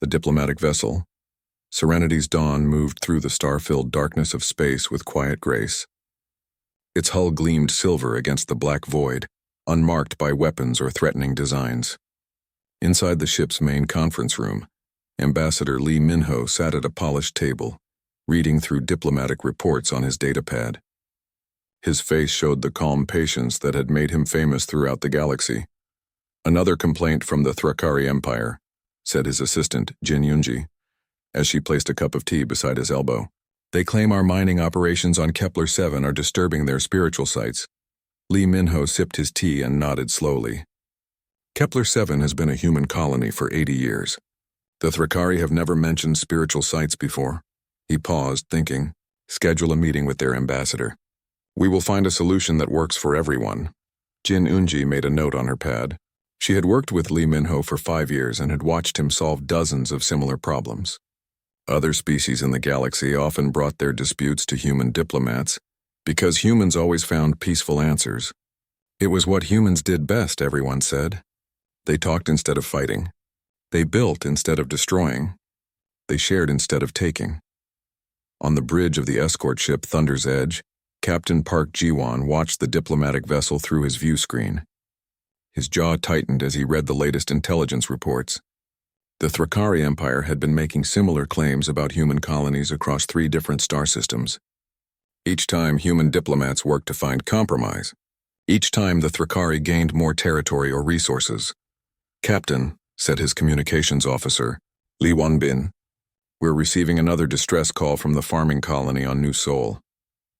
The diplomatic vessel, Serenity's dawn, moved through the star-filled darkness of space with quiet grace. Its hull gleamed silver against the black void, unmarked by weapons or threatening designs. Inside the ship's main conference room, Ambassador Lee Min-ho sat at a polished table, reading through diplomatic reports on his datapad. His face showed the calm patience that had made him famous throughout the galaxy. "Another complaint from the Thrakari Empire," said his assistant, Jin Yunji, as she placed a cup of tea beside his elbow. "They claim our mining operations on Kepler-7 are disturbing their spiritual sites." Lee Min-ho sipped his tea and nodded slowly. "Kepler-7 has been a human colony for 80 years. The Thrakari have never mentioned spiritual sites before." He paused, thinking. "Schedule a meeting with their ambassador. We will find a solution that works for everyone." Jin Yunji made a note on her pad. She had worked with Lee Min-ho for 5 years and had watched him solve dozens of similar problems. Other species in the galaxy often brought their disputes to human diplomats because humans always found peaceful answers. It was what humans did best, everyone said. They talked instead of fighting. They built instead of destroying. They shared instead of taking. On the bridge of the escort ship Thunder's Edge, Captain Park Ji-won watched the diplomatic vessel through his view screen. His jaw tightened as he read the latest intelligence reports. The Thrakari Empire had been making similar claims about human colonies across 3 different star systems. Each time, human diplomats worked to find compromise. Each time, the Thrakari gained more territory or resources. "Captain," said his communications officer, Lee Won-bin, "we're receiving another distress call from the farming colony on New Sol.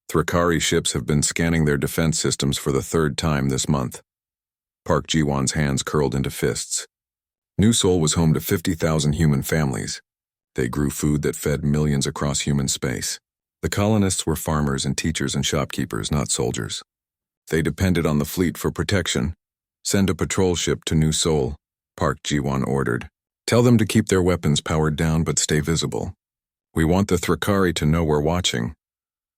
Thrakari ships have been scanning their defense systems for the 3rd time this month." Park Ji-won's hands curled into fists. New Sol was home to 50,000 human families. They grew food that fed millions across human space. The colonists were farmers and teachers and shopkeepers, not soldiers. They depended on the fleet for protection. "Send a patrol ship to New Sol," Park Ji-won ordered. "Tell them to keep their weapons powered down but stay visible. We want the Thrakari to know we're watching."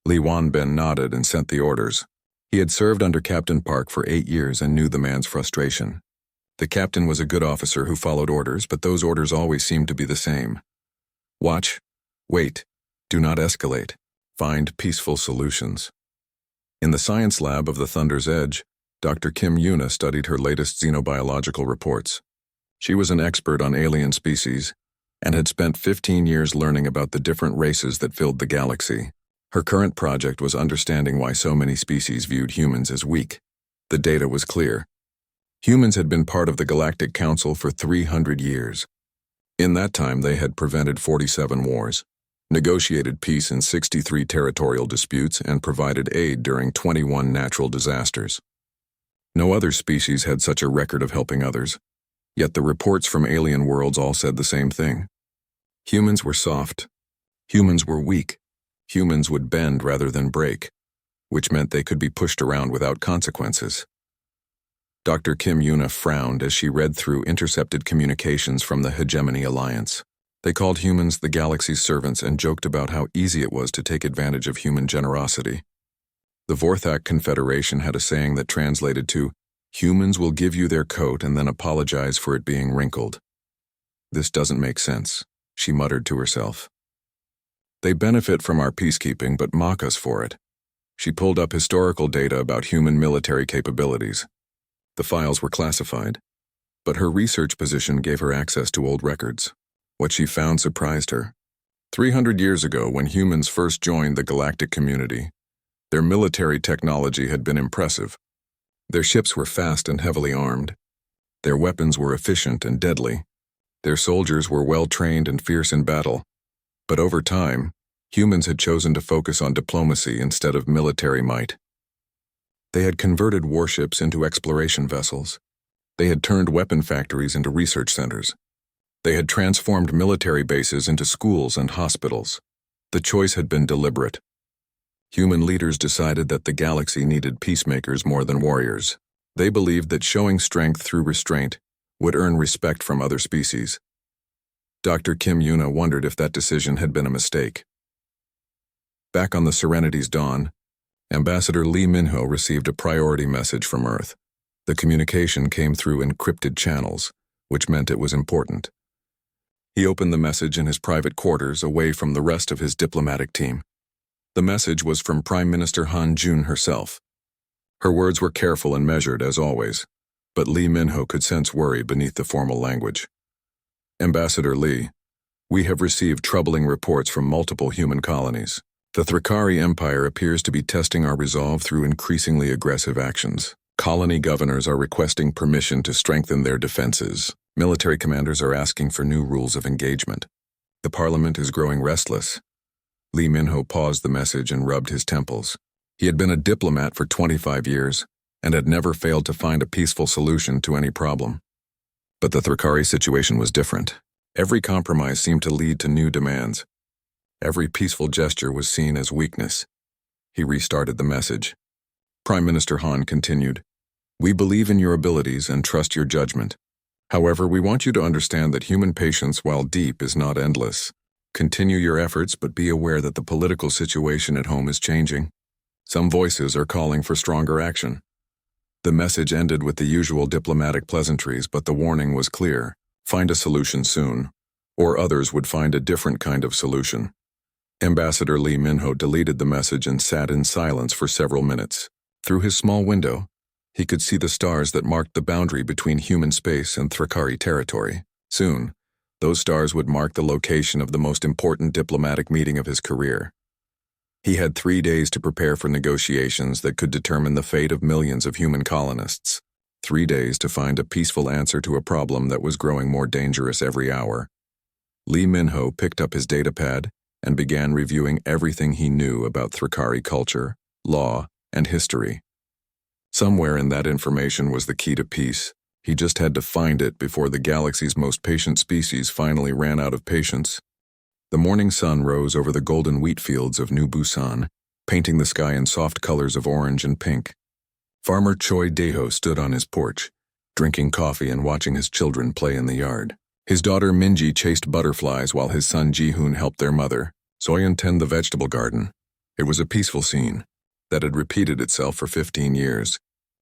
Lee Won-bin nodded and sent the orders. He had served under Captain Park for 8 years and knew the man's frustration. The captain was a good officer who followed orders, but those orders always seemed to be the same. Watch, wait, do not escalate, find peaceful solutions. In the science lab of the Thunder's Edge, Dr. Kim Yuna studied her latest xenobiological reports. She was an expert on alien species and had spent 15 years learning about the different races that filled the galaxy. Her current project was understanding why so many species viewed humans as weak. The data was clear. Humans had been part of the Galactic Council for 300 years. In that time, they had prevented 47 wars, negotiated peace in 63 territorial disputes, and provided aid during 21 natural disasters. No other species had such a record of helping others, yet the reports from alien worlds all said the same thing. Humans were soft. Humans were weak. Humans would bend rather than break, which meant they could be pushed around without consequences. Dr. Kim Yuna frowned as she read through intercepted communications from the Hegemony Alliance. They called humans the galaxy's servants and joked about how easy it was to take advantage of human generosity. The Vorthak Confederation had a saying that translated to, "Humans will give you their coat and then apologize for it being wrinkled." "This doesn't make sense," she muttered to herself. "They benefit from our peacekeeping but mock us for it." She pulled up historical data about human military capabilities. The files were classified, but her research position gave her access to old records. What she found surprised her. 300 years ago, when humans first joined the galactic community, their military technology had been impressive. Their ships were fast and heavily armed. Their weapons were efficient and deadly. Their soldiers were well-trained and fierce in battle. But over time, humans had chosen to focus on diplomacy instead of military might. They had converted warships into exploration vessels. They had turned weapon factories into research centers. They had transformed military bases into schools and hospitals. The choice had been deliberate. Human leaders decided that the galaxy needed peacemakers more than warriors. They believed that showing strength through restraint would earn respect from other species. Dr. Kim Yuna wondered if that decision had been a mistake. Back on the Serenity's dawn, Ambassador Lee Min-ho received a priority message from Earth. The communication came through encrypted channels, which meant it was important. He opened the message in his private quarters, away from the rest of his diplomatic team. The message was from Prime Minister Han Jun herself. Her words were careful and measured, as always, but Lee Minho could sense worry beneath the formal language. Ambassador Lee, we have received troubling reports from multiple human colonies. The Thrakari Empire appears to be testing our resolve through increasingly aggressive actions. Colony governors are requesting permission to strengthen their defenses. Military commanders are asking for new rules of engagement. The parliament is growing restless. Lee Minho paused the message and rubbed his temples. He had been a diplomat for 25 years and had never failed to find a peaceful solution to any problem. But the Thrakari situation was different. Every compromise seemed to lead to new demands. Every peaceful gesture was seen as weakness. He restarted the message. Prime Minister Han continued, "We believe in your abilities and trust your judgment. However, we want you to understand that human patience, while deep, is not endless. Continue your efforts, but be aware that the political situation at home is changing. Some voices are calling for stronger action." The message ended with the usual diplomatic pleasantries, but the warning was clear: find a solution soon, or others would find a different kind of solution. Ambassador Lee Minho deleted the message and sat in silence for several minutes. Through his small window, he could see the stars that marked the boundary between human space and Thrakari territory. Soon, those stars would mark the location of the most important diplomatic meeting of his career. He had 3 days to prepare for negotiations that could determine the fate of millions of human colonists. 3 days to find a peaceful answer to a problem that was growing more dangerous every hour. Lee Minho picked up his datapad and began reviewing everything he knew about Thrakari culture, law, and history. Somewhere in that information was the key to peace. He just had to find it before the galaxy's most patient species finally ran out of patience. The morning sun rose over the golden wheat fields of New Busan, painting the sky in soft colors of orange and pink. Farmer Choi Daeho stood on his porch, drinking coffee and watching his children play in the yard. His daughter Minji chased butterflies while his son Ji-hoon helped their mother, Soyeon, tend the vegetable garden. It was a peaceful scene that had repeated itself for 15 years,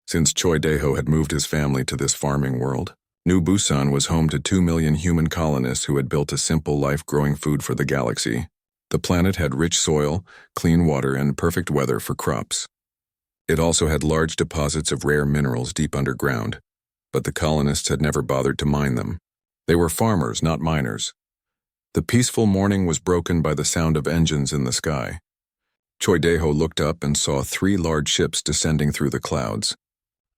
since Choi Daeho had moved his family to this farming world. New Busan was home to 2 million human colonists who had built a simple life growing food for the galaxy. The planet had rich soil, clean water, and perfect weather for crops. It also had large deposits of rare minerals deep underground, but the colonists had never bothered to mine them. They were farmers, not miners. The peaceful morning was broken by the sound of engines in the sky. Choi Daeho looked up and saw 3 large ships descending through the clouds.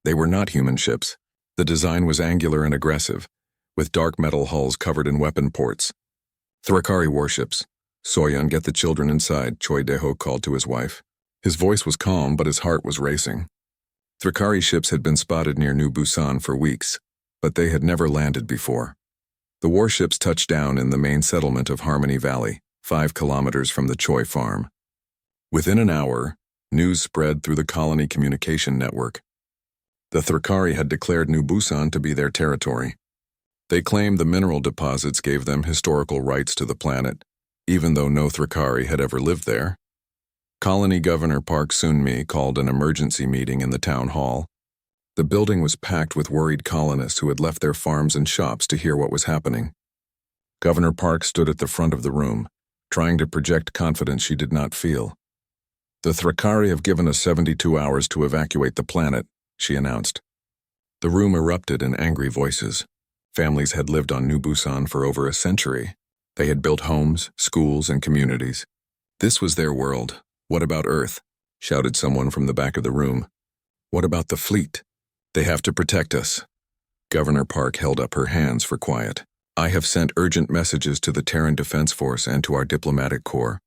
They were not human ships. The design was angular and aggressive, with dark metal hulls covered in weapon ports. Thrakari warships. "Soyeon, get the children inside," Choi Daeho called to his wife. His voice was calm, but his heart was racing. Thrakari ships had been spotted near New Busan for weeks, but they had never landed before. The warships touched down in the main settlement of Harmony Valley, 5 kilometers from the Choi farm. Within an hour, news spread through the colony communication network. The Thrakari had declared New Busan to be their territory. They claimed the mineral deposits gave them historical rights to the planet, even though no Thrakari had ever lived there. Colony Governor Park Sun-mi called an emergency meeting in the town hall. The building was packed with worried colonists who had left their farms and shops to hear what was happening. Governor Park stood at the front of the room, trying to project confidence she did not feel. "The Thrakari have given us 72 hours to evacuate the planet," she announced. The room erupted in angry voices. Families had lived on New Busan for over a century. They had built homes, schools, and communities. This was their world. "What about Earth?" shouted someone from the back of the room. "What about the fleet? They have to protect us." Governor Park held up her hands for quiet. "I have sent urgent messages to the Terran Defense Force and to our diplomatic corps.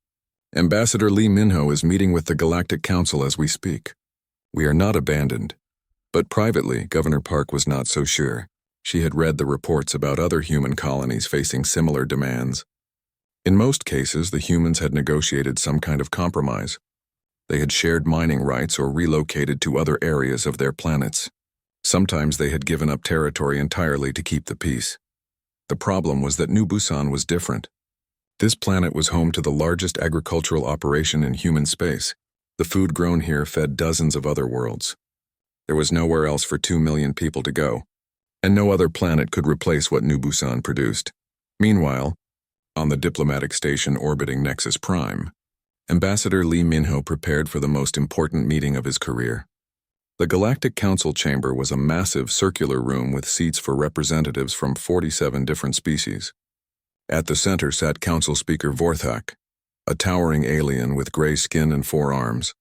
Ambassador Lee Minho is meeting with the Galactic Council as we speak. We are not abandoned." But privately, Governor Park was not so sure. She had read the reports about other human colonies facing similar demands. In most cases, the humans had negotiated some kind of compromise. They had shared mining rights or relocated to other areas of their planets. Sometimes they had given up territory entirely to keep the peace. The problem was that New Busan was different. This planet was home to the largest agricultural operation in human space. The food grown here fed dozens of other worlds. There was nowhere else for 2 million people to go, and no other planet could replace what New Busan produced. Meanwhile, on the diplomatic station orbiting Nexus Prime, Ambassador Lee Minho prepared for the most important meeting of his career. The Galactic Council chamber was a massive circular room with seats for representatives from 47 different species. At the center sat Council Speaker Vorthak, a towering alien with gray skin and 4 arms.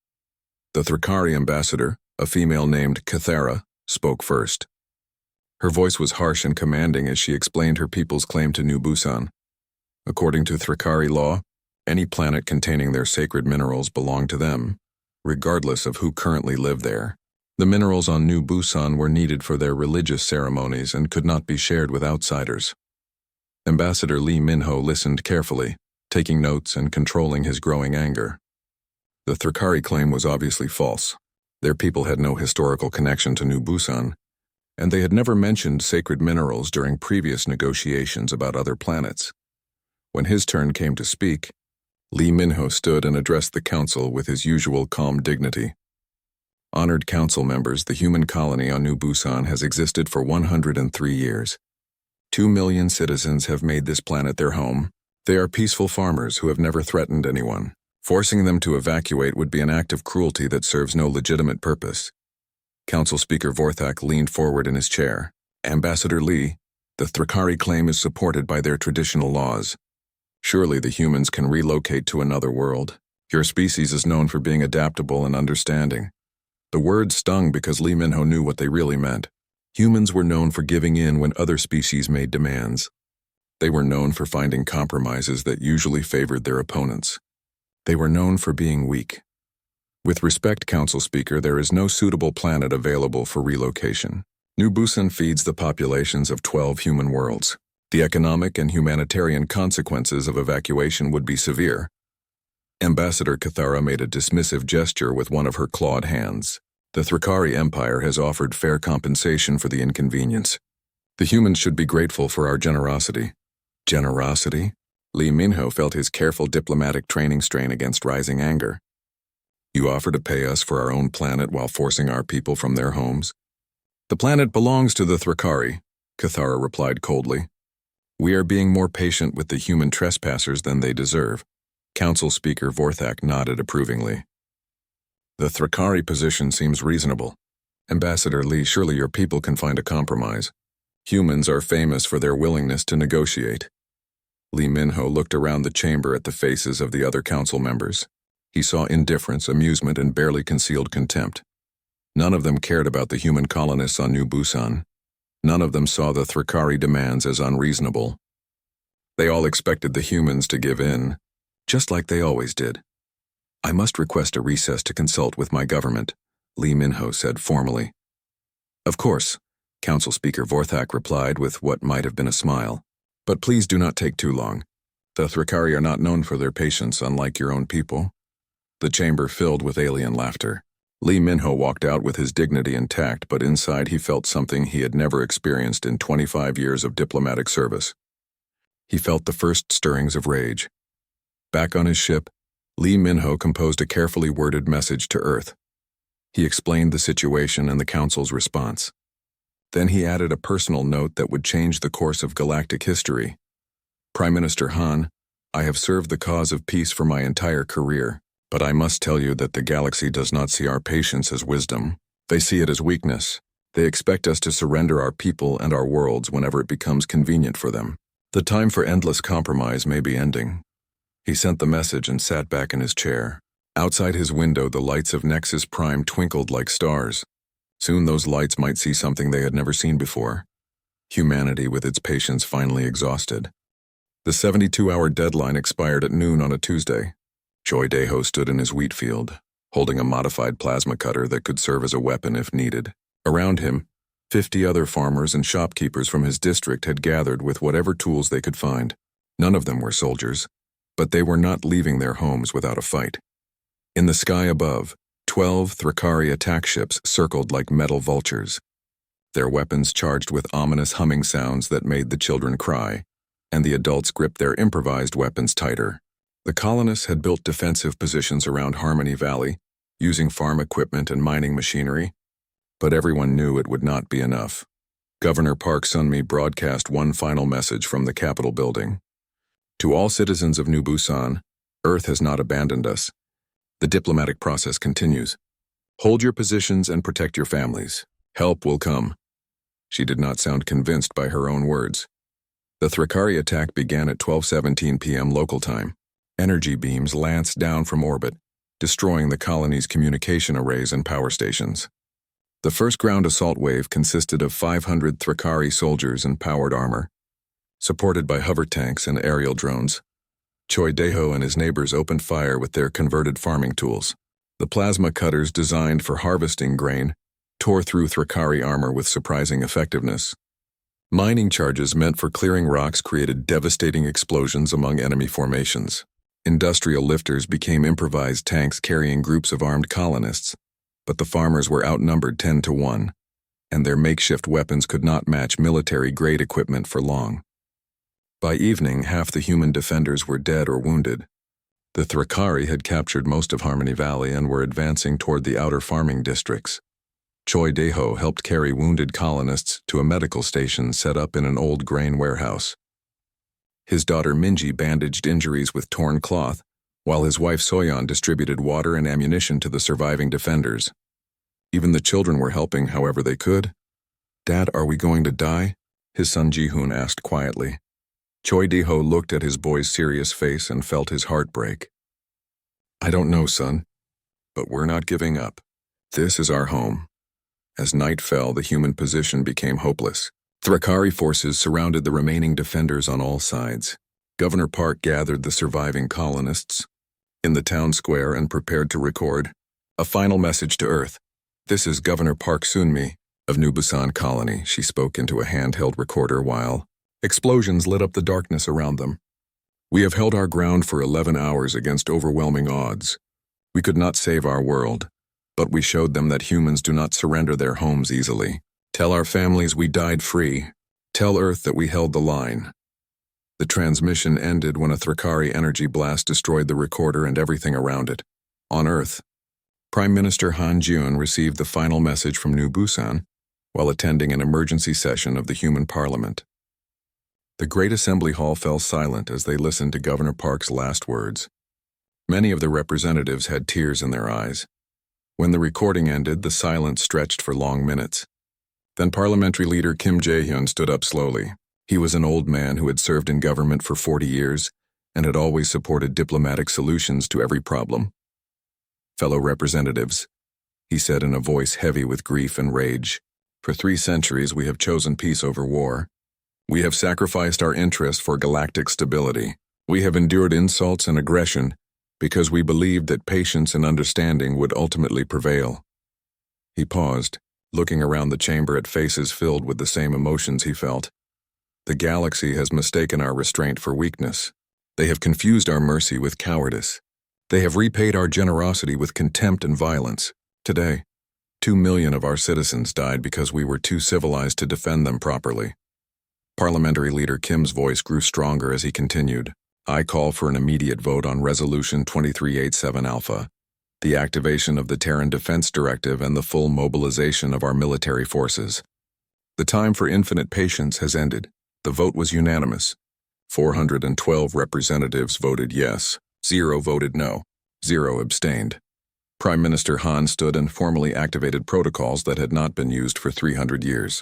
The Thrakari ambassador, a female named Cathara, spoke first. Her voice was harsh and commanding as she explained her people's claim to New Busan. According to Thrakari law, any planet containing their sacred minerals belonged to them, regardless of who currently lived there. The minerals on New Busan were needed for their religious ceremonies and could not be shared with outsiders. Ambassador Lee Minho listened carefully, taking notes and controlling his growing anger. The Thrakari claim was obviously false. Their people had no historical connection to New Busan, and they had never mentioned sacred minerals during previous negotiations about other planets. When his turn came to speak, Lee Minho stood and addressed the council with his usual calm dignity. Honored council members, the human colony on New Busan has existed for 103 years. 2 million citizens have made this planet their home. They are peaceful farmers who have never threatened anyone. Forcing them to evacuate would be an act of cruelty that serves no legitimate purpose. Council Speaker Vorthak leaned forward in his chair. Ambassador Lee, the Thrakari claim is supported by their traditional laws. Surely the humans can relocate to another world. Your species is known for being adaptable and understanding. The words stung because Lee Minho knew what they really meant. Humans were known for giving in when other species made demands. They were known for finding compromises that usually favored their opponents. They were known for being weak. With respect, Council Speaker, there is no suitable planet available for relocation. New Busan feeds the populations of 12 human worlds. The economic and humanitarian consequences of evacuation would be severe. Ambassador Cathara made a dismissive gesture with one of her clawed hands. The Thrakari Empire has offered fair compensation for the inconvenience. The humans should be grateful for our generosity. Generosity? Lee Minho felt his careful diplomatic training strain against rising anger. You offer to pay us for our own planet while forcing our people from their homes? The planet belongs to the Thrakari, Cathara replied coldly. We are being more patient with the human trespassers than they deserve. Council Speaker Vorthak nodded approvingly. The Thrakari position seems reasonable. Ambassador Lee, surely your people can find a compromise. Humans are famous for their willingness to negotiate. Lee Minho looked around the chamber at the faces of the other council members. He saw indifference, amusement, and barely concealed contempt. None of them cared about the human colonists on New Busan. None of them saw the Thrakari demands as unreasonable. They all expected the humans to give in, just like they always did. I must request a recess to consult with my government, Lee Minho said formally. Of course, Council Speaker Vorthak replied with what might have been a smile. But please do not take too long. The Thrakari are not known for their patience, unlike your own people. The chamber filled with alien laughter. Lee Minho walked out with his dignity intact, but inside he felt something he had never experienced in 25 years of diplomatic service. He felt the first stirrings of rage. Back on his ship, Lee Minho composed a carefully worded message to Earth. He explained the situation and the Council's response. Then he added a personal note that would change the course of galactic history. Prime Minister Han, I have served the cause of peace for my entire career, but I must tell you that the galaxy does not see our patience as wisdom. They see it as weakness. They expect us to surrender our people and our worlds whenever it becomes convenient for them. The time for endless compromise may be ending. He sent the message and sat back in his chair. Outside his window, the lights of Nexus Prime twinkled like stars. Soon those lights might see something they had never seen before. Humanity with its patience finally exhausted. The 72-hour deadline expired at noon on a Tuesday. Joy Deho stood in his wheat field, holding a modified plasma cutter that could serve as a weapon if needed. Around him, 50 other farmers and shopkeepers from his district had gathered with whatever tools they could find. None of them were soldiers, but they were not leaving their homes without a fight. In the sky above, 12 Thrakari attack ships circled like metal vultures, their weapons charged with ominous humming sounds that made the children cry, and the adults gripped their improvised weapons tighter. The colonists had built defensive positions around Harmony Valley, using farm equipment and mining machinery, but everyone knew it would not be enough. Governor Park Sun-mi broadcast one final message from the Capitol building. To all citizens of New Busan, Earth has not abandoned us. The diplomatic process continues. Hold your positions and protect your families. Help will come. She did not sound convinced by her own words. The Thrakari attack began at 12:17 p.m. local time. Energy beams lanced down from orbit, destroying the colony's communication arrays and power stations. The first ground assault wave consisted of 500 Thrakari soldiers in powered armor. Supported by hover tanks and aerial drones, Choi Dae-ho and his neighbors opened fire with their converted farming tools. The plasma cutters designed for harvesting grain tore through Thrakari armor with surprising effectiveness. Mining charges meant for clearing rocks created devastating explosions among enemy formations. Industrial lifters became improvised tanks carrying groups of armed colonists, but the farmers were outnumbered 10-1, and their makeshift weapons could not match military-grade equipment for long. By evening, half the human defenders were dead or wounded. The Thrakari had captured most of Harmony Valley and were advancing toward the outer farming districts. Choi Dae-ho helped carry wounded colonists to a medical station set up in an old grain warehouse. His daughter Minji bandaged injuries with torn cloth, while his wife Soyeon distributed water and ammunition to the surviving defenders. Even the children were helping however they could. "Dad, are we going to die?" his son Ji-hoon asked quietly. Choi Dae-ho looked at his boy's serious face and felt his heart break. "I don't know, son, but we're not giving up. This is our home." As night fell, the human position became hopeless. Thrakari forces surrounded the remaining defenders on all sides. Governor Park gathered the surviving colonists in the town square and prepared to record a final message to Earth. "This is Governor Park Sun-mi of New Busan Colony," she spoke into a handheld recorder while explosions lit up the darkness around them. "We have held our ground for 11 hours against overwhelming odds. We could not save our world, but we showed them that humans do not surrender their homes easily. Tell our families we died free. Tell Earth that we held the line." The transmission ended when a Thrakari energy blast destroyed the recorder and everything around it. On Earth, Prime Minister Han Jun received the final message from New Busan while attending an emergency session of the Human Parliament. The Great Assembly Hall fell silent as they listened to Governor Park's last words. Many of the representatives had tears in their eyes. When the recording ended, the silence stretched for long minutes. Then Parliamentary Leader Kim Jae-hyun stood up slowly. He was an old man who had served in government for 40 years and had always supported diplomatic solutions to every problem. "Fellow representatives," he said in a voice heavy with grief and rage, "for 3 centuries we have chosen peace over war. We have sacrificed our interest for galactic stability. We have endured insults and aggression because we believed that patience and understanding would ultimately prevail." He paused, looking around the chamber at faces filled with the same emotions he felt. "The galaxy has mistaken our restraint for weakness. They have confused our mercy with cowardice. They have repaid our generosity with contempt and violence. Today, 2 million of our citizens died because we were too civilized to defend them properly." Parliamentary Leader Kim's voice grew stronger as he continued. "I call for an immediate vote on Resolution 2387 Alpha, the activation of the Terran Defense Directive and the full mobilization of our military forces. The time for infinite patience has ended." The vote was unanimous. 412 representatives voted yes, 0 voted no, 0 abstained. Prime Minister Han stood and formally activated protocols that had not been used for 300 years.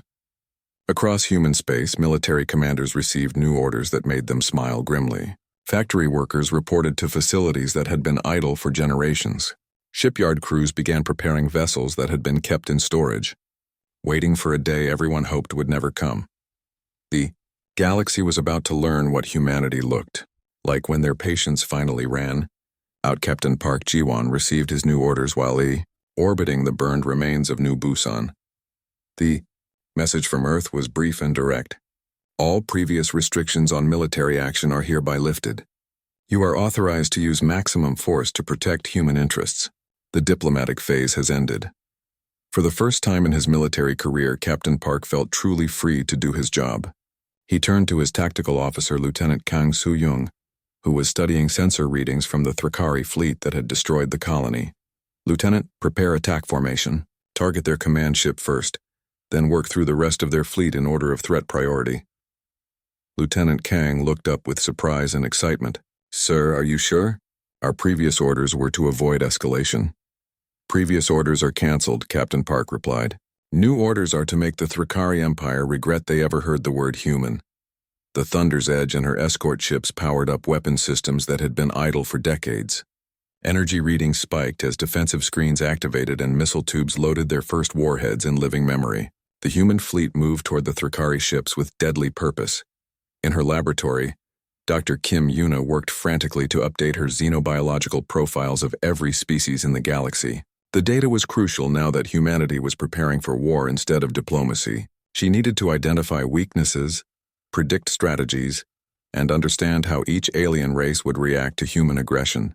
Across human space, military commanders received new orders that made them smile grimly. Factory workers reported to facilities that had been idle for generations. Shipyard crews began preparing vessels that had been kept in storage, waiting for a day everyone hoped would never come. The galaxy was about to learn what humanity looked like when their patience finally ran out. Captain Park Ji-won received his new orders while orbiting the burned remains of New Busan. The message from Earth was brief and direct. "All previous restrictions on military action are hereby lifted. You are authorized to use maximum force to protect human interests. The diplomatic phase has ended." For the first time in his military career, Captain Park felt truly free to do his job. He turned to his tactical officer, Lieutenant Kang Soo-young, who was studying sensor readings from the Thrakari fleet that had destroyed the colony. "Lieutenant, prepare attack formation. Target their command ship first. then work through the rest of their fleet in order of threat priority. Lieutenant Kang looked up with surprise and excitement. Sir, are you sure? Our previous orders were to avoid escalation. Previous orders are cancelled, Captain Park replied. New orders are to make the Thrakari Empire regret they ever heard the word human. The Thunder's Edge and her escort ships powered up weapon systems that had been idle for decades. Energy readings spiked as defensive screens activated and missile tubes loaded their first warheads in living memory. The human fleet moved toward the Thrakari ships with deadly purpose. In her laboratory, Dr. Kim Yuna worked frantically to update her xenobiological profiles of every species in the galaxy. The data was crucial now that humanity was preparing for war instead of diplomacy. She needed to identify weaknesses, predict strategies, and understand how each alien race would react to human aggression.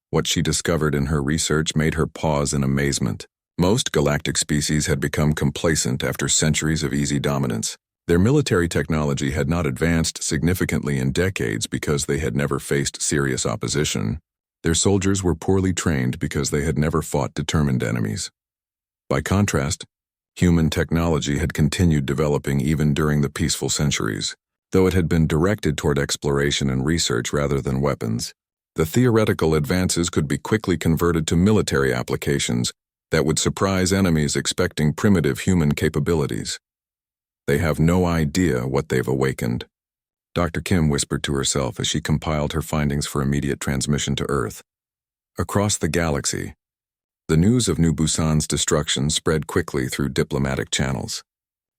What she discovered in her research made her pause in amazement. Most galactic species had become complacent after centuries of easy dominance. Their military technology had not advanced significantly in decades because they had never faced serious opposition. Their soldiers were poorly trained because they had never fought determined enemies. By contrast, human technology had continued developing even during the peaceful centuries. Though it had been directed toward exploration and research rather than weapons, the theoretical advances could be quickly converted to military applications that would surprise enemies expecting primitive human capabilities. They have no idea what they've awakened, Dr. Kim whispered to herself as she compiled her findings for immediate transmission to Earth. Across the galaxy, the news of New Busan's destruction spread quickly through diplomatic channels.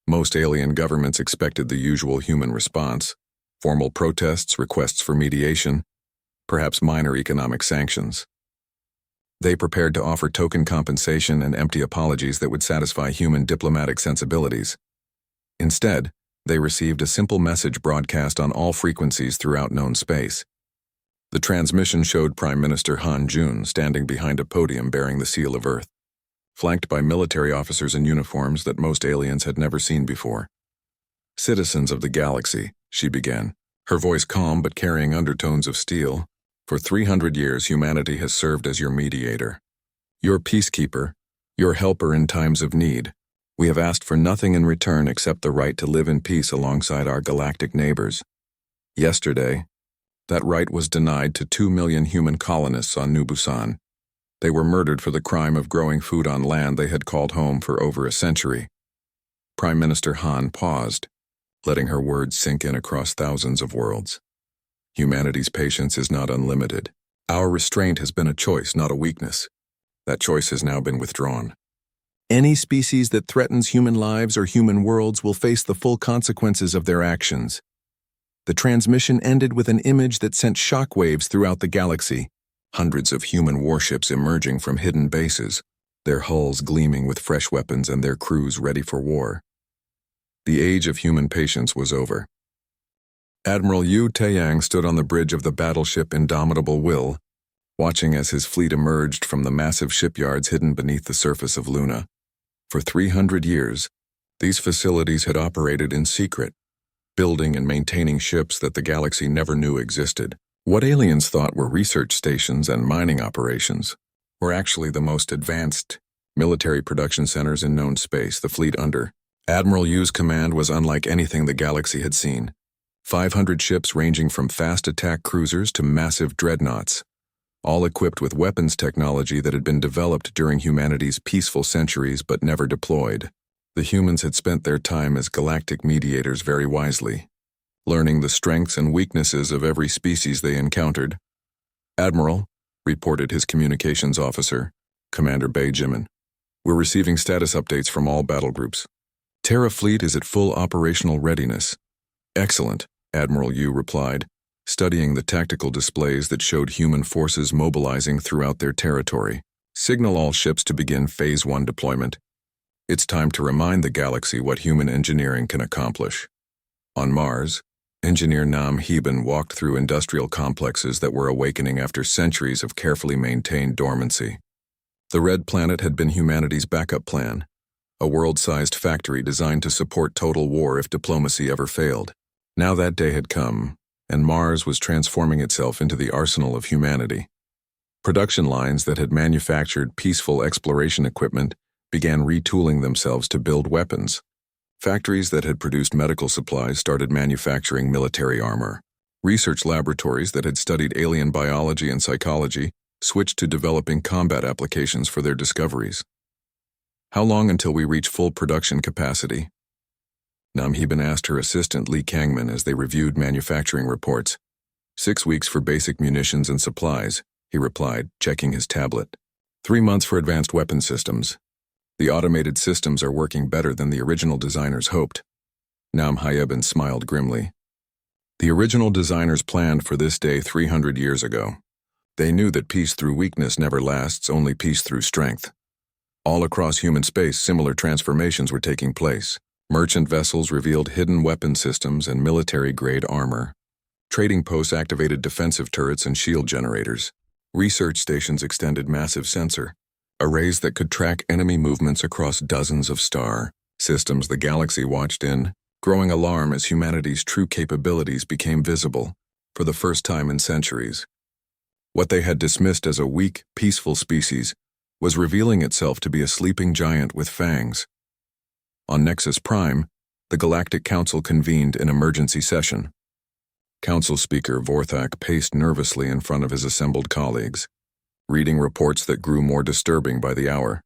Most alien governments expected the usual human response: formal protests, requests for mediation, perhaps minor economic sanctions. They prepared to offer token compensation and empty apologies that would satisfy human diplomatic sensibilities. Instead, they received a simple message broadcast on all frequencies throughout known space. The transmission showed Prime Minister Han Jun standing behind a podium bearing the seal of Earth, flanked by military officers in uniforms that most aliens had never seen before. Citizens of the galaxy, she began, her voice calm but carrying undertones of steel. For 300 years, humanity has served as your mediator, your peacekeeper, your helper in times of need. We have asked for nothing in return except the right to live in peace alongside our galactic neighbors. Yesterday, that right was denied to 2 million human colonists on New Busan. They were murdered for the crime of growing food on land they had called home for over a century. Prime Minister Han paused, letting her words sink in across thousands of worlds. Humanity's patience is not unlimited. Our restraint has been a choice, not a weakness. That choice has now been withdrawn. Any species that threatens human lives or human worlds will face the full consequences of their actions. The transmission ended with an image that sent shockwaves throughout the galaxy. Hundreds of human warships emerging from hidden bases, their hulls gleaming with fresh weapons and their crews ready for war. The age of human patience was over. Admiral Yu Taeyang stood on the bridge of the battleship Indomitable Will, watching as his fleet emerged from the massive shipyards hidden beneath the surface of Luna. For 300 years, these facilities had operated in secret, building and maintaining ships that the galaxy never knew existed. What aliens thought were research stations and mining operations were actually the most advanced military production centers in known space, the fleet under Admiral Yu's command was unlike anything the galaxy had seen. 500 ships ranging from fast attack cruisers to massive dreadnoughts, all equipped with weapons technology that had been developed during humanity's peaceful centuries but never deployed. The humans had spent their time as galactic mediators very wisely, learning the strengths and weaknesses of every species they encountered. Admiral, reported his communications officer, Commander Bei Jimin. We're receiving status updates from all battle groups. Terra Fleet is at full operational readiness. Excellent, Admiral Yu replied, studying the tactical displays that showed human forces mobilizing throughout their territory. Signal all ships to begin Phase 1 deployment. It's time to remind the galaxy what human engineering can accomplish. On Mars, Engineer Nam Heben walked through industrial complexes that were awakening after centuries of carefully maintained dormancy. The Red Planet had been humanity's backup plan, a world-sized factory designed to support total war if diplomacy ever failed. Now that day had come, and Mars was transforming itself into the arsenal of humanity. Production lines that had manufactured peaceful exploration equipment began retooling themselves to build weapons. Factories that had produced medical supplies started manufacturing military armor. Research laboratories that had studied alien biology and psychology switched to developing combat applications for their discoveries. How long until we reach full production capacity? Namheben asked her assistant Lee Kangman as they reviewed manufacturing reports. 6 weeks for basic munitions and supplies, he replied, checking his tablet. 3 months for advanced weapon systems. The automated systems are working better than the original designers hoped. Namheben smiled grimly. The original designers planned for this day 300 years ago. They knew that peace through weakness never lasts, only peace through strength. All across human space, similar transformations were taking place. Merchant vessels revealed hidden weapon systems and military-grade armor. Trading posts activated defensive turrets and shield generators. Research stations extended massive sensor arrays that could track enemy movements across dozens of star systems the galaxy watched in, growing alarm as humanity's true capabilities became visible for the first time in centuries. What they had dismissed as a weak, peaceful species was revealing itself to be a sleeping giant with fangs. On Nexus Prime, the Galactic Council convened an emergency session. Council Speaker Vorthak paced nervously in front of his assembled colleagues, reading reports that grew more disturbing by the hour.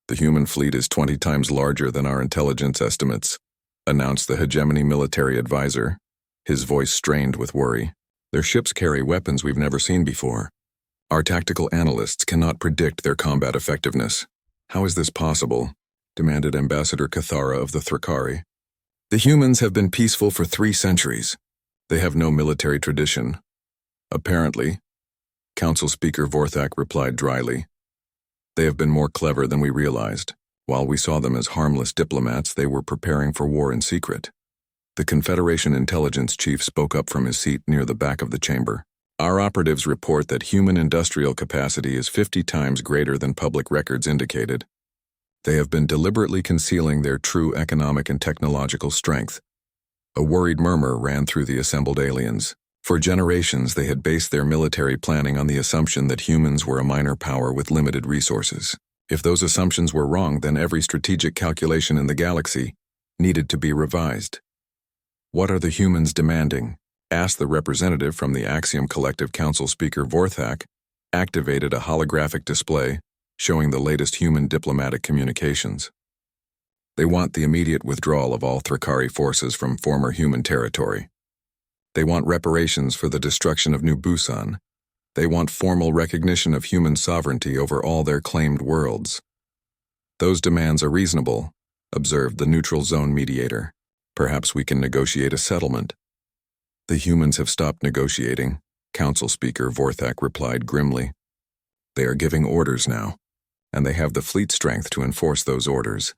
The human fleet is 20 times larger than our intelligence estimates, announced the Hegemony military advisor, his voice strained with worry. Their ships carry weapons we've never seen before. Our tactical analysts cannot predict their combat effectiveness. How is this possible? Demanded Ambassador Cathara of the Thrakari. The humans have been peaceful for 3 centuries. They have no military tradition. Apparently, Council Speaker Vorthak replied dryly. They have been more clever than we realized. While we saw them as harmless diplomats, they were preparing for war in secret. The Confederation intelligence chief spoke up from his seat near the back of the chamber. Our operatives report that human industrial capacity is 50 times greater than public records indicated. They have been deliberately concealing their true economic and technological strength. A worried murmur ran through the assembled aliens. For generations, they had based their military planning on the assumption that humans were a minor power with limited resources. If those assumptions were wrong, then every strategic calculation in the galaxy needed to be revised. What are the humans demanding? Asked the representative from the Axiom Collective Council. Speaker Vorthak activated a holographic display showing the latest human diplomatic communications. They want the immediate withdrawal of all Thrakari forces from former human territory. They want reparations for the destruction of New Busan. They want formal recognition of human sovereignty over all their claimed worlds. Those demands are reasonable, observed the neutral zone mediator. Perhaps we can negotiate a settlement. The humans have stopped negotiating, Council Speaker Vorthak replied grimly. They are giving orders now, and they have the fleet strength to enforce those orders.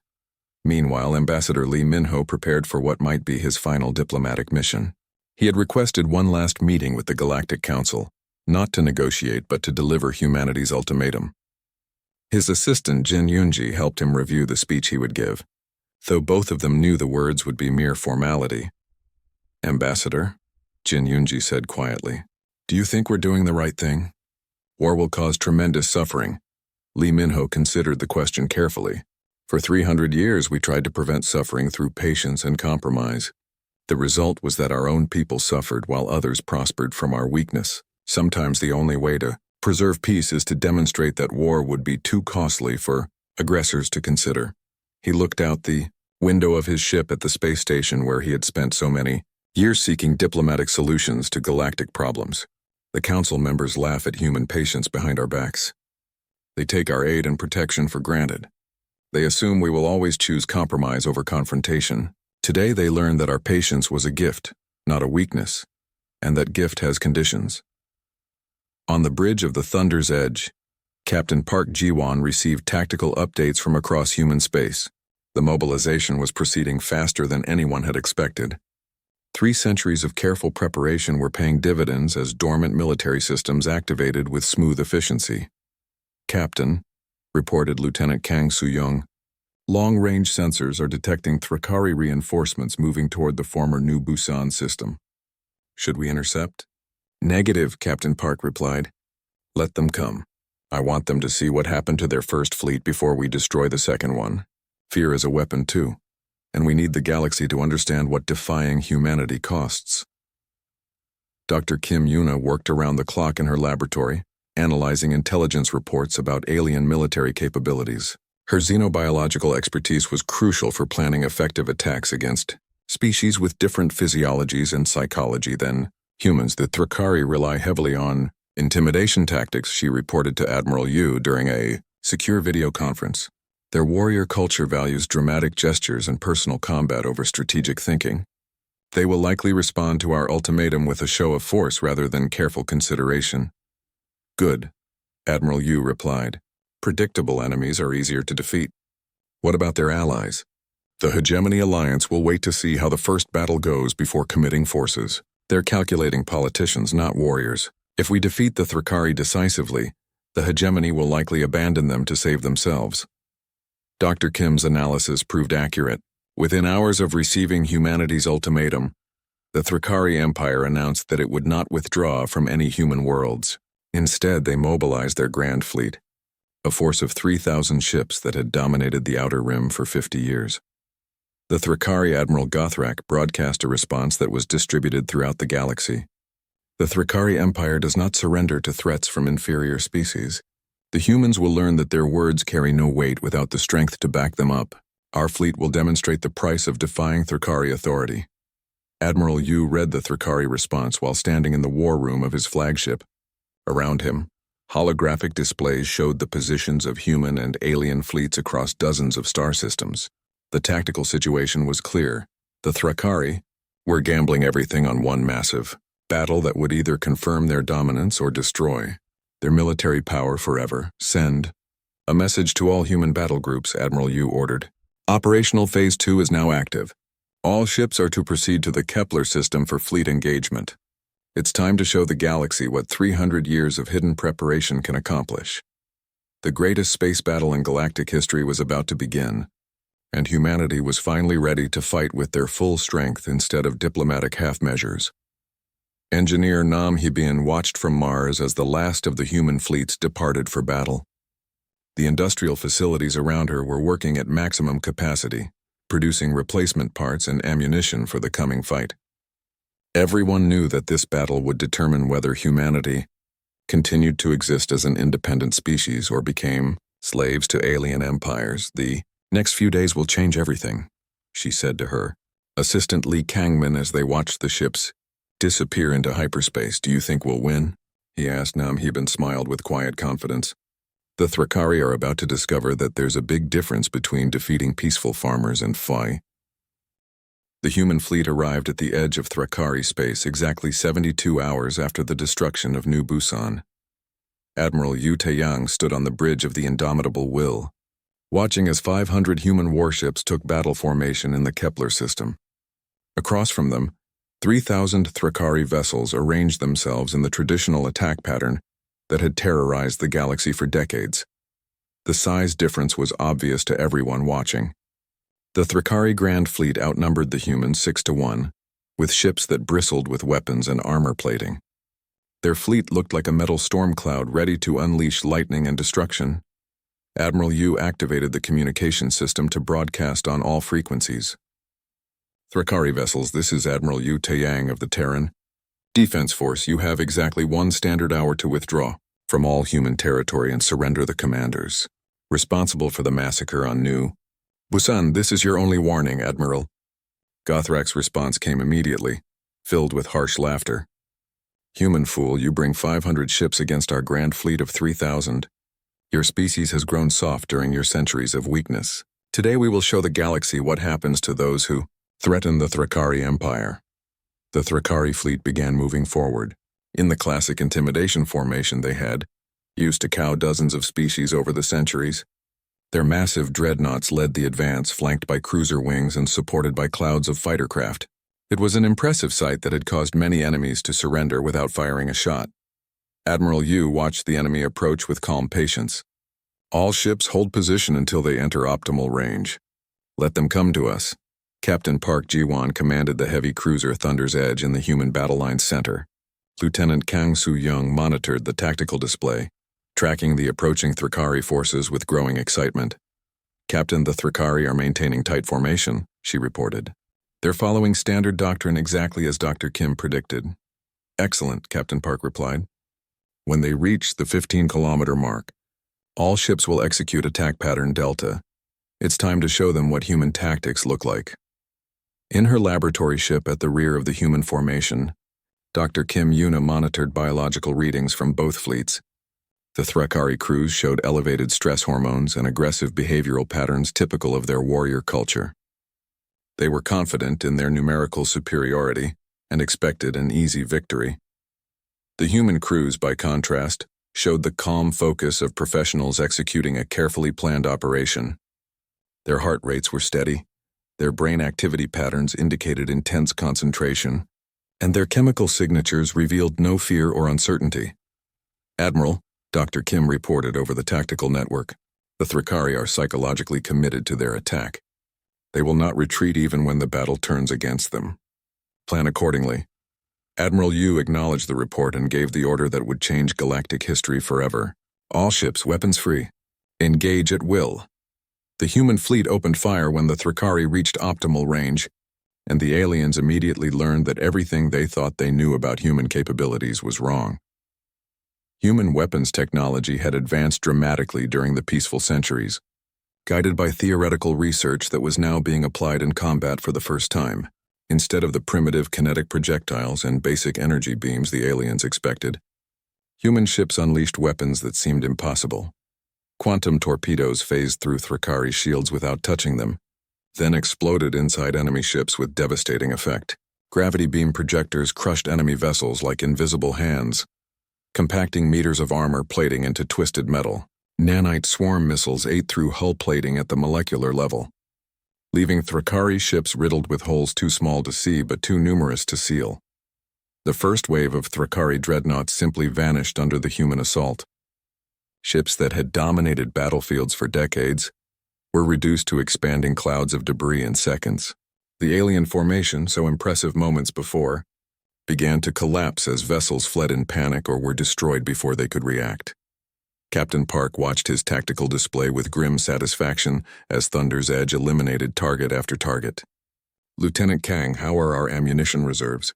Meanwhile, Ambassador Lee Minho prepared for what might be his final diplomatic mission. He had requested one last meeting with the Galactic Council, not to negotiate but to deliver humanity's ultimatum. His assistant Jin Yunji helped him review the speech he would give, though both of them knew the words would be mere formality. Ambassador, Jin Yunji said quietly, do you think we're doing the right thing? War will cause tremendous suffering. Lee Minho considered the question carefully. For 300 years we tried to prevent suffering through patience and compromise. The result was that our own people suffered while others prospered from our weakness. Sometimes the only way to preserve peace is to demonstrate that war would be too costly for aggressors to consider. He looked out the window of his ship at the space station where he had spent so many years seeking diplomatic solutions to galactic problems. The council members laugh at human patience behind our backs. They take our aid and protection for granted. They assume we will always choose compromise over confrontation. Today they learn that our patience was a gift, not a weakness, and that gift has conditions. On the bridge of the Thunder's Edge, Captain Park Jiwon received tactical updates from across human space. The mobilization was proceeding faster than anyone had expected. 3 centuries of careful preparation were paying dividends as dormant military systems activated with smooth efficiency. Captain, reported Lieutenant Kang Soo-young, long-range sensors are detecting Thrakari reinforcements moving toward the former New Busan system. Should we intercept? Negative, Captain Park replied. Let them come. I want them to see what happened to their first fleet before we destroy the second one. Fear is a weapon too, and we need the galaxy to understand what defying humanity costs. Dr. Kim Yuna worked around the clock in her laboratory, analyzing intelligence reports about alien military capabilities. Her xenobiological expertise was crucial for planning effective attacks against species with different physiologies and psychology than humans. The Thrakari rely heavily on intimidation tactics, she reported to Admiral Yu during a secure video conference. Their warrior culture values dramatic gestures and personal combat over strategic thinking. They will likely respond to our ultimatum with a show of force rather than careful consideration. Good, Admiral Yu replied. Predictable enemies are easier to defeat. What about their allies? The Hegemony Alliance will wait to see how the first battle goes before committing forces. They're calculating politicians, not warriors. If we defeat the Thrakari decisively, the Hegemony will likely abandon them to save themselves. Dr. Kim's analysis proved accurate. Within hours of receiving humanity's ultimatum, the Thrakari Empire announced that it would not withdraw from any human worlds. Instead, they mobilized their Grand Fleet, a force of 3,000 ships that had dominated the Outer Rim for 50 years. The Thrakari Admiral Gothrak broadcast a response that was distributed throughout the galaxy. The Thrakari Empire does not surrender to threats from inferior species. The humans will learn that their words carry no weight without the strength to back them up. Our fleet will demonstrate the price of defying Thrakari authority. Admiral Yu read the Thrakari response while standing in the war room of his flagship. Around him, holographic displays showed the positions of human and alien fleets across dozens of star systems. The tactical situation was clear. The Thrakari were gambling everything on one massive battle that would either confirm their dominance or destroy their military power forever. Send a message to all human battle groups, Admiral Yu ordered. Operational Phase 2 is now active. All ships are to proceed to the Kepler system for fleet engagement. It's time to show the galaxy what 300 years of hidden preparation can accomplish. The greatest space battle in galactic history was about to begin, and humanity was finally ready to fight with their full strength instead of diplomatic half-measures. Engineer Nam Hibin watched from Mars as the last of the human fleets departed for battle. The industrial facilities around her were working at maximum capacity, producing replacement parts and ammunition for the coming fight. Everyone knew that this battle would determine whether humanity continued to exist as an independent species or became slaves to alien empires. The next few days will change everything, she said to her assistant Li Kangmin as they watched the ships disappear into hyperspace. Do you think we'll win? He asked. Nam Hibin smiled with quiet confidence. The Thrakari are about to discover that there's a big difference between defeating peaceful farmers and HFY. The human fleet arrived at the edge of Thrakari space exactly 72 hours after the destruction of New Busan. Admiral Yu Taeyang stood on the bridge of the Indomitable Will, watching as 500 human warships took battle formation in the Kepler system. Across from them, 3,000 Thrakari vessels arranged themselves in the traditional attack pattern that had terrorized the galaxy for decades. The size difference was obvious to everyone watching. The Thrakari Grand Fleet outnumbered the humans 6-1, with ships that bristled with weapons and armor plating. Their fleet looked like a metal storm cloud ready to unleash lightning and destruction. Admiral Yu activated the communication system to broadcast on all frequencies. Thrakari vessels, this is Admiral Yu Taeyang of the Terran Defense Force. You have exactly 1 standard hour to withdraw from all human territory and surrender the commanders responsible for the massacre on New Busan. This is your only warning, Admiral. Gothrak's response came immediately, filled with harsh laughter. Human fool, you bring 500 ships against our grand fleet of 3,000. Your species has grown soft during your centuries of weakness. Today we will show the galaxy what happens to those who threaten the Thrakari Empire. The Thrakari fleet began moving forward. In the classic intimidation formation they had used to cow dozens of species over the centuries. Their massive dreadnoughts led the advance, flanked by cruiser wings and supported by clouds of fighter craft. It was an impressive sight that had caused many enemies to surrender without firing a shot. Admiral Yu watched the enemy approach with calm patience. All ships hold position until they enter optimal range. Let them come to us. Captain Park Ji-won commanded the heavy cruiser Thunder's Edge in the human battle line center. Lieutenant Kang Soo-young monitored the tactical display, tracking the approaching Thrakari forces with growing excitement. "Captain, the Thrakari are maintaining tight formation," she reported. "They're following standard doctrine exactly as Dr. Kim predicted." "Excellent," Captain Park replied. "When they reach the 15-kilometer mark, all ships will execute attack pattern Delta. It's time to show them what human tactics look like." In her laboratory ship at the rear of the human formation, Dr. Kim Yuna monitored biological readings from both fleets. The Thrakari crews showed elevated stress hormones and aggressive behavioral patterns typical of their warrior culture. They were confident in their numerical superiority and expected an easy victory. The human crews, by contrast, showed the calm focus of professionals executing a carefully planned operation. Their heart rates were steady, their brain activity patterns indicated intense concentration, and their chemical signatures revealed no fear or uncertainty. "Admiral," Dr. Kim reported over the tactical network, "the Thrakari are psychologically committed to their attack. They will not retreat even when the battle turns against them. Plan accordingly." Admiral Yu acknowledged the report and gave the order that would change galactic history forever. "All ships weapons free. Engage at will." The human fleet opened fire when the Thrakari reached optimal range, and the aliens immediately learned that everything they thought they knew about human capabilities was wrong. Human weapons technology had advanced dramatically during the peaceful centuries, guided by theoretical research that was now being applied in combat for the first time. Instead of the primitive kinetic projectiles and basic energy beams the aliens expected, human ships unleashed weapons that seemed impossible. Quantum torpedoes phased through Thrakari shields without touching them, then exploded inside enemy ships with devastating effect. Gravity beam projectors crushed enemy vessels like invisible hands, compacting meters of armor plating into twisted metal. Nanite swarm missiles ate through hull plating at the molecular level, leaving Thrakari ships riddled with holes too small to see but too numerous to seal. The first wave of Thrakari dreadnoughts simply vanished under the human assault. Ships that had dominated battlefields for decades were reduced to expanding clouds of debris in seconds. The alien formation, so impressive moments before, began to collapse as vessels fled in panic or were destroyed before they could react. Captain Park watched his tactical display with grim satisfaction as Thunder's Edge eliminated target after target. "Lieutenant Kang, how are our ammunition reserves?"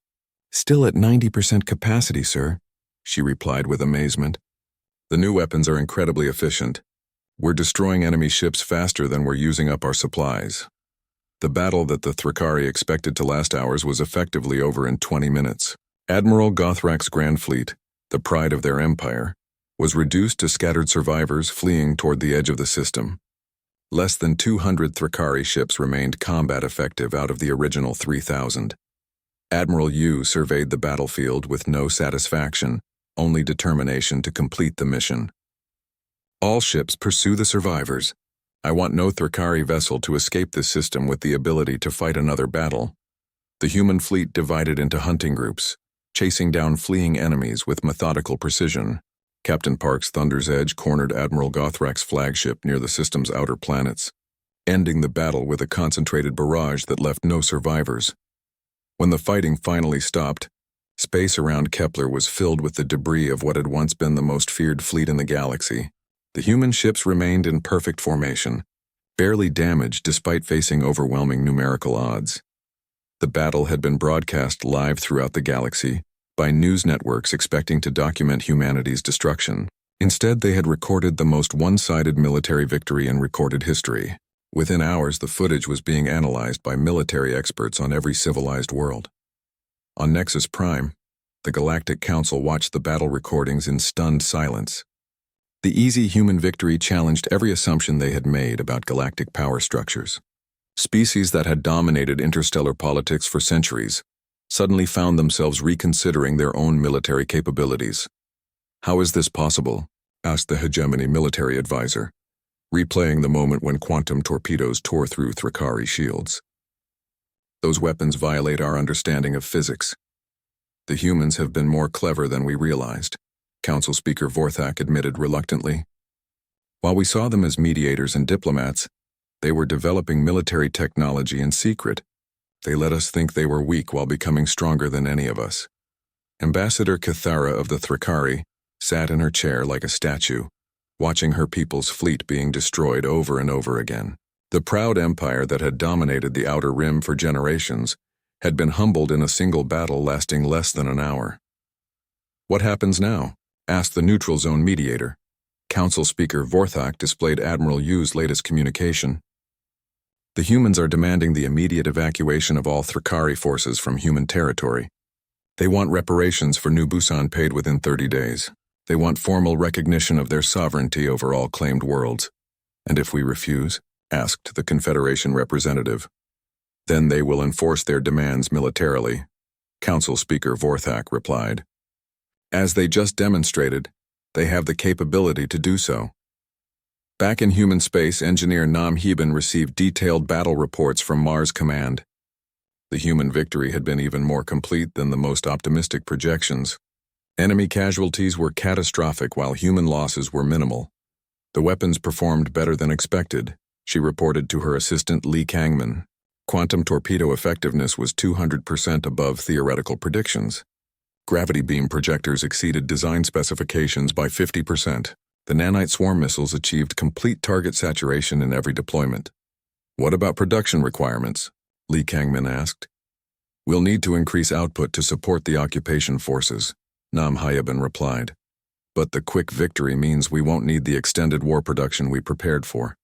"Still at 90% capacity, sir," she replied with amazement. "The new weapons are incredibly efficient. We're destroying enemy ships faster than we're using up our supplies." The battle that the Thrakari expected to last hours was effectively over in 20 minutes. Admiral Gothrak's Grand Fleet, the pride of their empire, was reduced to scattered survivors fleeing toward the edge of the system. Less than 200 Thrakari ships remained combat effective out of the original 3,000. Admiral Yu surveyed the battlefield with no satisfaction, only determination to complete the mission. "All ships pursue the survivors. I want no Thrakari vessel to escape this system with the ability to fight another battle." The human fleet divided into hunting groups, chasing down fleeing enemies with methodical precision. Captain Park's Thunder's Edge cornered Admiral Gothrak's flagship near the system's outer planets, ending the battle with a concentrated barrage that left no survivors. When the fighting finally stopped, space around Kepler was filled with the debris of what had once been the most feared fleet in the galaxy. The human ships remained in perfect formation, barely damaged despite facing overwhelming numerical odds. The battle had been broadcast live throughout the galaxy by news networks expecting to document humanity's destruction. Instead, they had recorded the most one-sided military victory in recorded history. Within hours, the footage was being analyzed by military experts on every civilized world. On Nexus Prime, the Galactic Council watched the battle recordings in stunned silence. The easy human victory challenged every assumption they had made about galactic power structures. Species that had dominated interstellar politics for centuries suddenly found themselves reconsidering their own military capabilities. "How is this possible?" asked the Hegemony military advisor, replaying the moment when quantum torpedoes tore through Thrakari shields. "Those weapons violate our understanding of physics. The humans have been more clever than we realized," Council Speaker Vorthak admitted reluctantly. "While we saw them as mediators and diplomats, they were developing military technology in secret. They let us think they were weak while becoming stronger than any of us." Ambassador Cathara of the Thrakari sat in her chair like a statue, watching her people's fleet being destroyed over and over again. The proud empire that had dominated the Outer Rim for generations had been humbled in a single battle lasting less than an hour. "What happens now?" asked the neutral zone mediator. Council Speaker Vorthak displayed Admiral Yu's latest communication. "The humans are demanding the immediate evacuation of all Thrakari forces from human territory. They want reparations for New Busan paid within 30 days. They want formal recognition of their sovereignty over all claimed worlds. And if we refuse?" asked the Confederation representative. "Then they will enforce their demands militarily," Council Speaker Vorthak replied. "As they just demonstrated, they have the capability to do so." Back in human space, engineer Nam Heben received detailed battle reports from Mars Command. The human victory had been even more complete than the most optimistic projections. Enemy casualties were catastrophic while human losses were minimal. "The weapons performed better than expected," she reported to her assistant Lee Kangman. "Quantum torpedo effectiveness was 200% above theoretical predictions. Gravity beam projectors exceeded design specifications by 50%. The nanite swarm missiles achieved complete target saturation in every deployment." "What about production requirements?" Lee Kangman asked. "We'll need to increase output to support the occupation forces," Nam Hyeben replied. "But the quick victory means we won't need the extended war production we prepared for.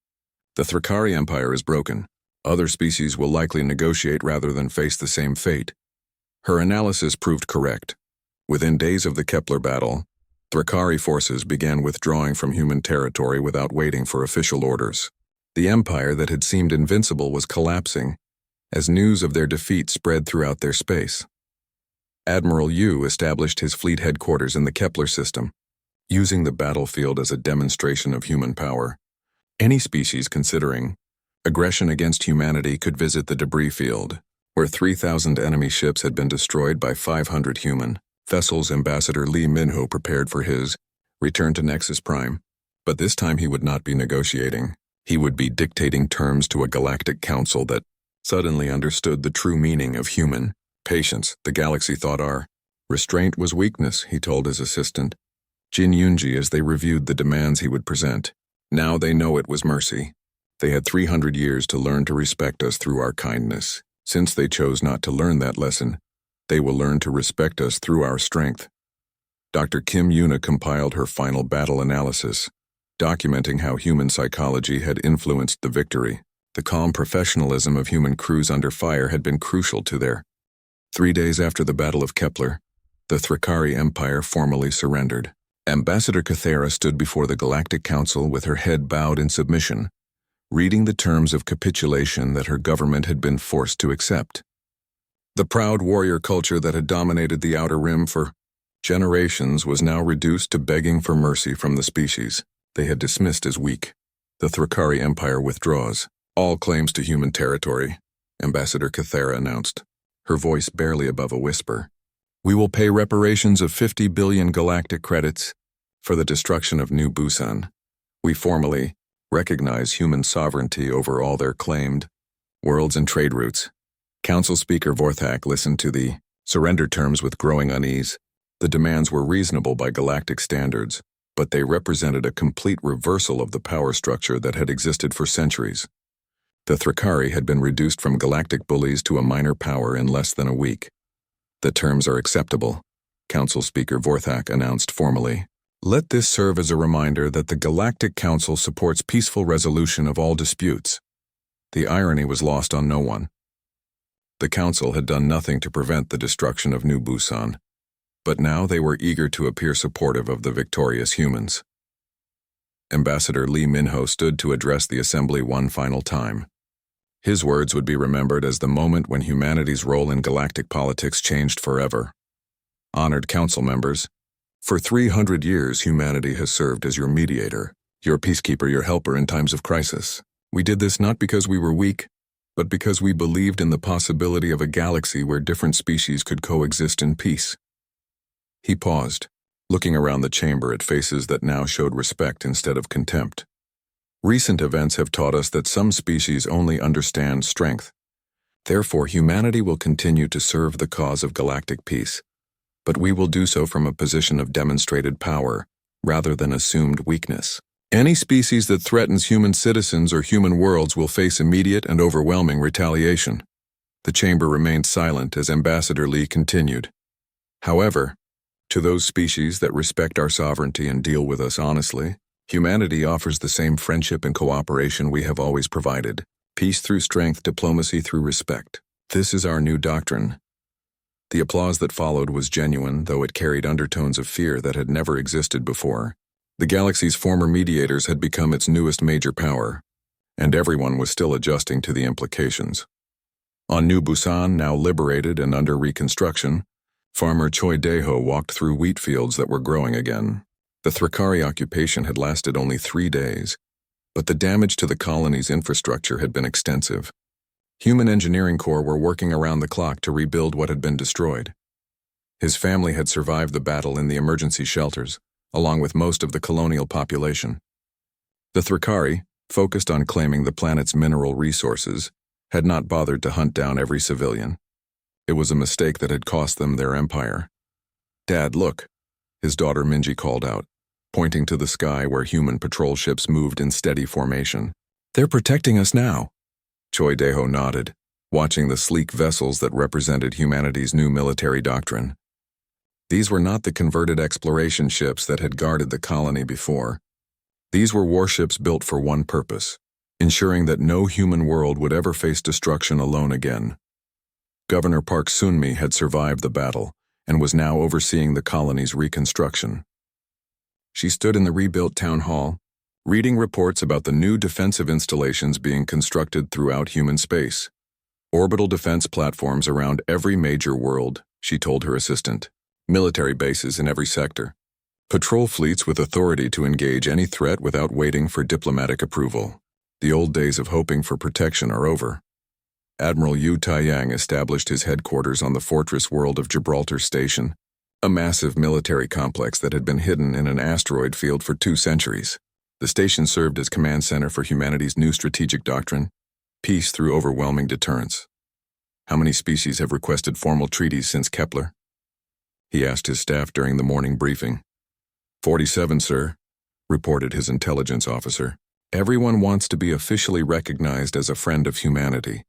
The Thrakari Empire is broken. Other species will likely negotiate rather than face the same fate." Her analysis proved correct. Within days of the Kepler battle, Thrakari forces began withdrawing from human territory without waiting for official orders. The empire that had seemed invincible was collapsing as news of their defeat spread throughout their space. Admiral Yu established his fleet headquarters in the Kepler system, using the battlefield as a demonstration of human power. Any species considering aggression against humanity could visit the debris field, where 3,000 enemy ships had been destroyed by 500 human vessels. Ambassador Lee Minho prepared for his return to Nexus Prime, but this time he would not be negotiating. He would be dictating terms to a galactic council that suddenly understood the true meaning of human patience. The galaxy thought our restraint was weakness, he told his assistant, Jin Yunji, as they reviewed the demands he would present. Now they know it was mercy. They had 300 years to learn to respect us through our kindness. Since they chose not to learn that lesson, they will learn to respect us through our strength. Dr. Kim Yuna compiled her final battle analysis, documenting how human psychology had influenced the victory. The calm professionalism of human crews under fire had been crucial to their. 3 days after the Battle of Kepler, the Thrakari Empire formally surrendered. Ambassador Cathera stood before the Galactic Council with her head bowed in submission, reading the terms of capitulation that her government had been forced to accept. The proud warrior culture that had dominated the Outer Rim for generations was now reduced to begging for mercy from the species they had dismissed as weak. The Thrakari Empire withdraws all claims to human territory, Ambassador Cathera announced, her voice barely above a whisper. "We will pay reparations of 50 billion galactic credits for the destruction of New Busan. We formally recognize human sovereignty over all their claimed worlds and trade routes." Council Speaker Vorthak listened to the surrender terms with growing unease. The demands were reasonable by galactic standards, but they represented a complete reversal of the power structure that had existed for centuries. The Thrakari had been reduced from galactic bullies to a minor power in less than a week. "The terms are acceptable," Council Speaker Vorthak announced formally. "Let this serve as a reminder that the Galactic Council supports peaceful resolution of all disputes." The irony was lost on no one. The Council had done nothing to prevent the destruction of New Busan, but now they were eager to appear supportive of the victorious humans. Ambassador Lee Minho stood to address the assembly one final time. His words would be remembered as the moment when humanity's role in galactic politics changed forever. "Honored council members, for 300 years humanity has served as your mediator, your peacekeeper, your helper in times of crisis. We did this not because we were weak, but because we believed in the possibility of a galaxy where different species could coexist in peace." He paused, looking around the chamber at faces that now showed respect instead of contempt. "Recent events have taught us that some species only understand strength. Therefore, humanity will continue to serve the cause of galactic peace, but we will do so from a position of demonstrated power, rather than assumed weakness. Any species that threatens human citizens or human worlds will face immediate and overwhelming retaliation. The chamber remained silent as Ambassador Lee continued. However, to those species that respect our sovereignty and deal with us honestly, humanity offers the same friendship and cooperation we have always provided. Peace through strength, diplomacy through respect. This is our new doctrine. The applause that followed was genuine, though it carried undertones of fear that had never existed before. The galaxy's former mediators had become its newest major power, and everyone was still adjusting to the implications. On New Busan, now liberated and under reconstruction, farmer Choi Dae-ho walked through wheat fields that were growing again. The Thrakari occupation had lasted only 3 days, but the damage to the colony's infrastructure had been extensive. Human engineering corps were working around the clock to rebuild what had been destroyed. His family had survived the battle in the emergency shelters, along with most of the colonial population. The Thrakari, focused on claiming the planet's mineral resources, had not bothered to hunt down every civilian. It was a mistake that had cost them their empire. "Dad, look," his daughter Minji called out, pointing to the sky where human patrol ships moved in steady formation. "They're protecting us now." Choi Dae-ho nodded, watching the sleek vessels that represented humanity's new military doctrine. These were not the converted exploration ships that had guarded the colony before. These were warships built for one purpose: ensuring that no human world would ever face destruction alone again. Governor Park Sun-mi had survived the battle and was now overseeing the colony's reconstruction. She stood in the rebuilt town hall, reading reports about the new defensive installations being constructed throughout human space. Orbital defense platforms around every major world, she told her assistant. Military bases in every sector. Patrol fleets with authority to engage any threat without waiting for diplomatic approval. The old days of hoping for protection are over. Admiral Yu Taiyang established his headquarters on the fortress world of Gibraltar Station, a massive military complex that had been hidden in an asteroid field for 2 centuries. The station served as command center for humanity's new strategic doctrine, peace through overwhelming deterrence. "How many species have requested formal treaties since Kepler?" he asked his staff during the morning briefing. 47, sir," reported his intelligence officer. "Everyone wants to be officially recognized as a friend of humanity.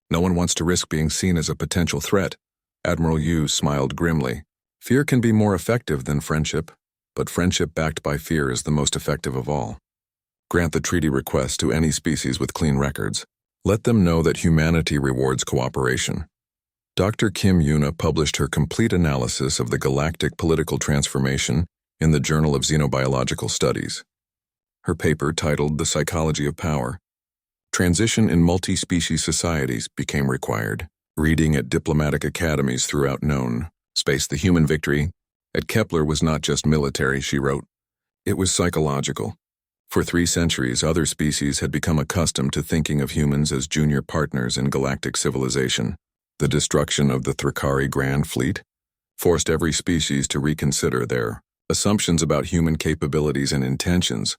No one wants to risk being seen as a potential threat." Admiral Yu smiled grimly. "Fear can be more effective than friendship, but friendship backed by fear is the most effective of all. Grant the treaty request to any species with clean records. Let them know that humanity rewards cooperation." Dr. Kim Yuna published her complete analysis of the galactic political transformation in the Journal of Xenobiological Studies. Her paper, titled The Psychology of Power, Transition in Multi-Species Societies, became required. Reading at diplomatic academies throughout known space, the human victory at Kepler was not just military, she wrote. It was psychological. For 3 centuries, other species had become accustomed to thinking of humans as junior partners in galactic civilization. The destruction of the Thrakari Grand Fleet forced every species to reconsider their assumptions about human capabilities and intentions.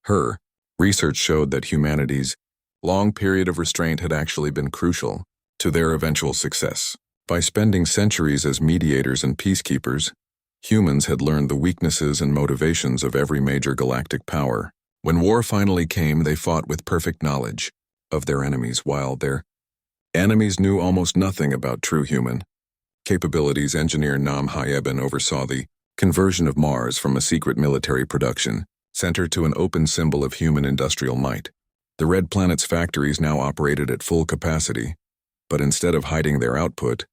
Her research showed that humanity's long period of restraint had actually been crucial to their eventual success. By spending centuries as mediators and peacekeepers, humans had learned the weaknesses and motivations of every major galactic power. When war finally came, they fought with perfect knowledge of their enemies, while their enemies knew almost nothing about true human capabilities. Engineer Nam Hyeben oversaw the conversion of Mars from a secret military production center to an open symbol of human industrial might. The Red Planet's factories now operated at full capacity, but instead of hiding their output,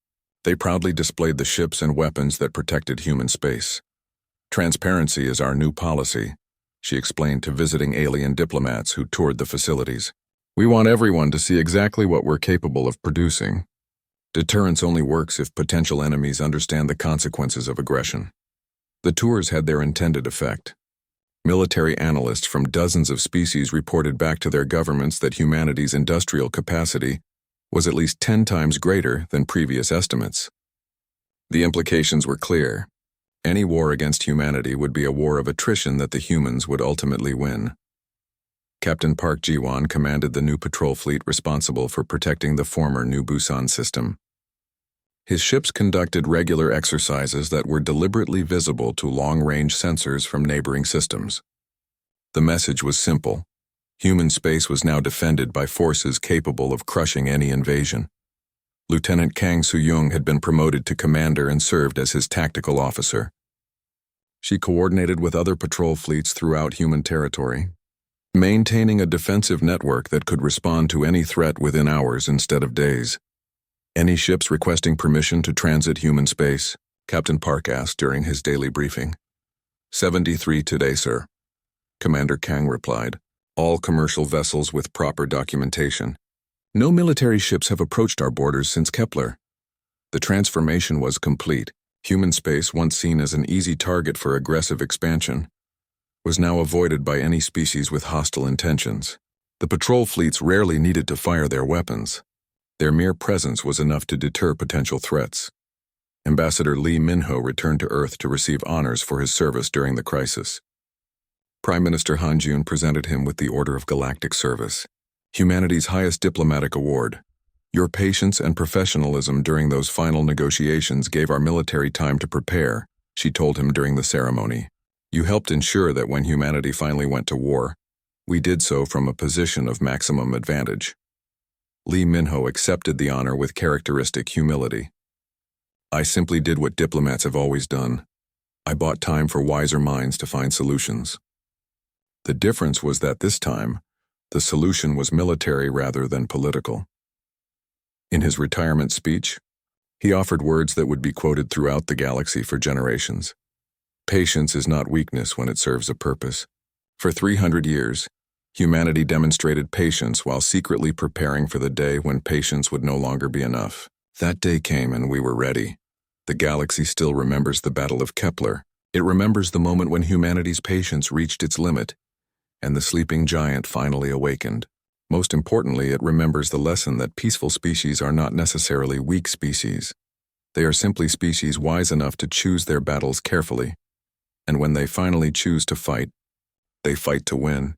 they proudly displayed the ships and weapons that protected human space. "Transparency is our new policy," she explained to visiting alien diplomats who toured the facilities. "We want everyone to see exactly what we're capable of producing. Deterrence only works if potential enemies understand the consequences of aggression." The tours had their intended effect. Military analysts from dozens of species reported back to their governments that humanity's industrial capacity was at least 10 times greater than previous estimates. The implications were clear. Any war against humanity would be a war of attrition that the humans would ultimately win. Captain Park Ji-won commanded the new patrol fleet responsible for protecting the former New Busan system. His ships conducted regular exercises that were deliberately visible to long-range sensors from neighboring systems. The message was simple. Human space was now defended by forces capable of crushing any invasion. Lieutenant Kang Soo-young had been promoted to commander and served as his tactical officer. She coordinated with other patrol fleets throughout human territory, maintaining a defensive network that could respond to any threat within hours instead of days. Any ships requesting permission to transit human space? Captain Park asked during his daily briefing. 73 today, sir. Commander Kang replied. All commercial vessels with proper documentation. No military ships have approached our borders since Kepler. The transformation was complete. Human space, once seen as an easy target for aggressive expansion, was now avoided by any species with hostile intentions. The patrol fleets rarely needed to fire their weapons. Their mere presence was enough to deter potential threats. Ambassador Lee Min-ho returned to Earth to receive honors for his service during the crisis. Prime Minister Han Jun presented him with the Order of Galactic Service, humanity's highest diplomatic award. Your patience and professionalism during those final negotiations gave our military time to prepare, she told him during the ceremony. You helped ensure that when humanity finally went to war, we did so from a position of maximum advantage. Lee Min-ho accepted the honor with characteristic humility. I simply did what diplomats have always done. I bought time for wiser minds to find solutions. The difference was that this time, the solution was military rather than political. In his retirement speech, he offered words that would be quoted throughout the galaxy for generations. Patience is not weakness when it serves a purpose. For 300 years, humanity demonstrated patience while secretly preparing for the day when patience would no longer be enough. That day came and we were ready. The galaxy still remembers the Battle of Kepler. It remembers the moment when humanity's patience reached its limit, and the sleeping giant finally awakened. Most importantly, it remembers the lesson that peaceful species are not necessarily weak species. They are simply species wise enough to choose their battles carefully, and when they finally choose to fight, they fight to win.